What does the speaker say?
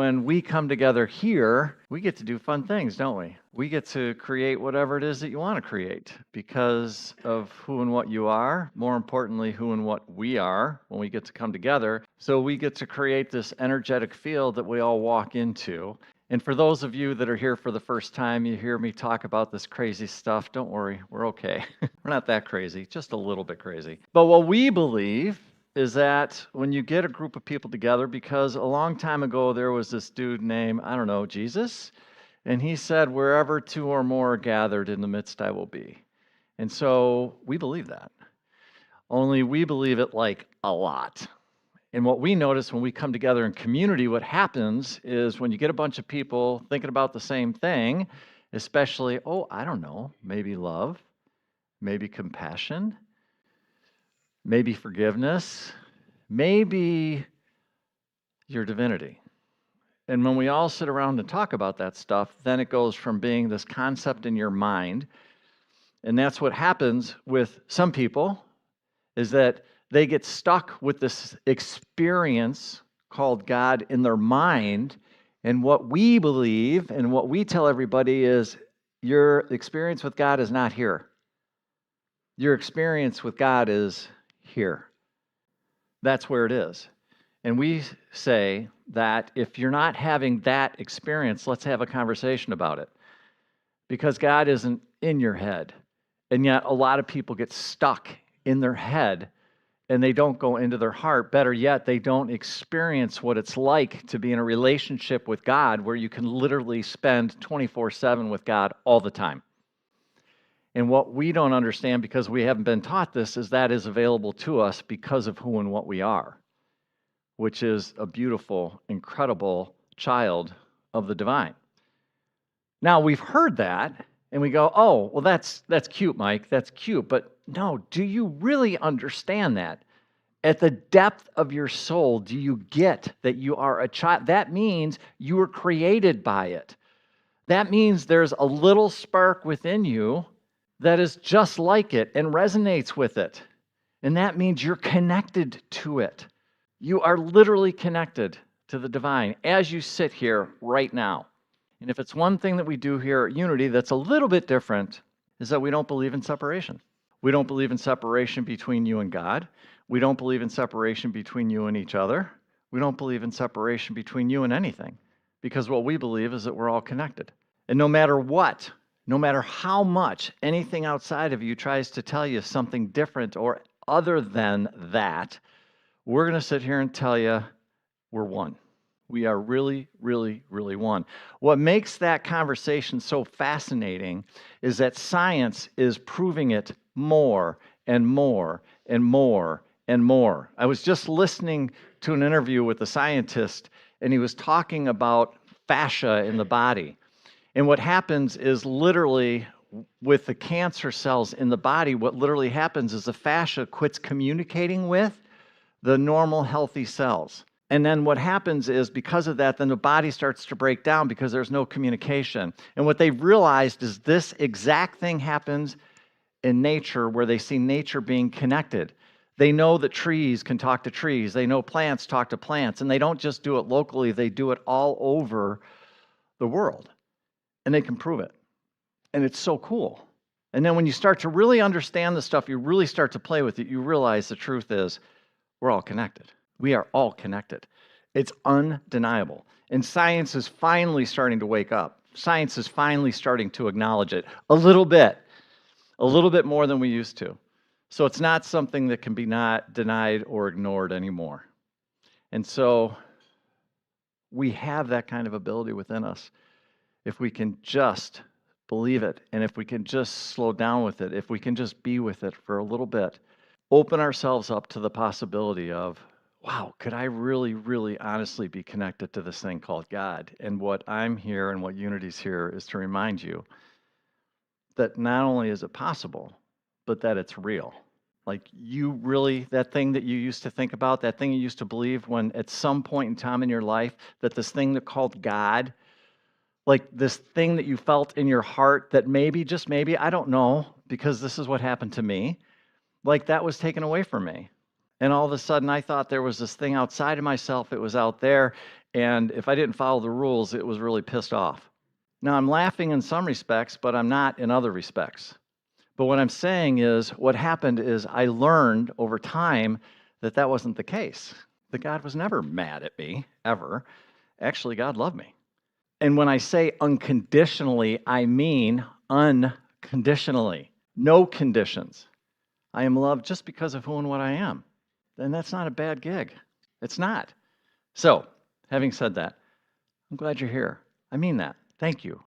when we come together here, we get to do fun things, don't we? We get to create whatever it is that you want to create because of who and what you are, more importantly, who and what we are when we get to come together. So we get to create this energetic field that we all walk into. And for those of you that are here for the first time, you hear me talk about this crazy stuff. Don't worry, we're okay. We're not that crazy, just a little bit crazy. But what we believe is that when you get a group of people together, because a long time ago there was this dude named, I don't know, Jesus, and he said, wherever two or more are gathered, in the midst I will be. And so we believe that. Only we believe it like a lot. And what we notice when we come together in community, what happens is when you get a bunch of people thinking about the same thing, especially, I don't know, maybe love, maybe compassion, maybe forgiveness, maybe your divinity. And when we all sit around and talk about that stuff, then it goes from being this concept in your mind. And that's what happens with some people, is that they get stuck with this experience called God in their mind. And what we believe and what we tell everybody is your experience with God is not here. Your experience with God is here. That's where it is. And we say that if you're not having that experience, let's have a conversation about it. Because God isn't in your head. And yet a lot of people get stuck in their head and they don't go into their heart. Better yet, they don't experience what it's like to be in a relationship with God where you can literally spend 24/7 with God all the time. And what we don't understand, because we haven't been taught this, is that is available to us because of who and what we are, which is a beautiful, incredible child of the divine. Now, we've heard that, and we go, well, that's cute, Mike, that's cute. But no, do you really understand that? At the depth of your soul, do you get that you are a child? That means you were created by it. That means there's a little spark within you that is just like it and resonates with it. And that means you're connected to it. You are literally connected to the divine as you sit here right now. And if it's one thing that we do here at Unity that's a little bit different, is that we don't believe in separation. We don't believe in separation between you and God. We don't believe in separation between you and each other. We don't believe in separation between you and anything. Because what we believe is that we're all connected. And no matter what, no matter how much anything outside of you tries to tell you something different or other than that, we're going to sit here and tell you we're one. We are really, really, really one. What makes that conversation so fascinating is that science is proving it more and more and more and more. I was just listening to an interview with a scientist, and he was talking about fascia in the body. And what happens is literally with the cancer cells in the body, what literally happens is the fascia quits communicating with the normal healthy cells. And then what happens is because of that, then the body starts to break down because there's no communication. And what they've realized is this exact thing happens in nature where they see nature being connected. They know that trees can talk to trees. They know plants talk to plants. And they don't just do it locally, they do it all over the world. And they can prove it. And it's so cool. And then when you start to really understand the stuff, you really start to play with it, you realize the truth is we're all connected. We are all connected. It's undeniable. And science is finally starting to wake up. Science is finally starting to acknowledge it a little bit more than we used to. So it's not something that can be not denied or ignored anymore. And so we have that kind of ability within us if we can just believe it, and if we can just slow down with it, if we can just be with it for a little bit, open ourselves up to the possibility of, wow, could I really, really honestly be connected to this thing called God? And what I'm here and what Unity's here is to remind you that not only is it possible, but that it's real. Like you really, that thing that you used to think about, that thing you used to believe when at some point in time in your life, that this thing that called God, like this thing that you felt in your heart that maybe, just maybe, I don't know, because this is what happened to me, like that was taken away from me. And all of a sudden, I thought there was this thing outside of myself. It was out there. And if I didn't follow the rules, it was really pissed off. Now, I'm laughing in some respects, but I'm not in other respects. But what I'm saying is, what happened is I learned over time that that wasn't the case. That God was never mad at me, ever. Actually, God loved me. And when I say unconditionally, I mean unconditionally. No conditions. I am loved just because of who and what I am. And that's not a bad gig. It's not. So, having said that, I'm glad you're here. I mean that. Thank you.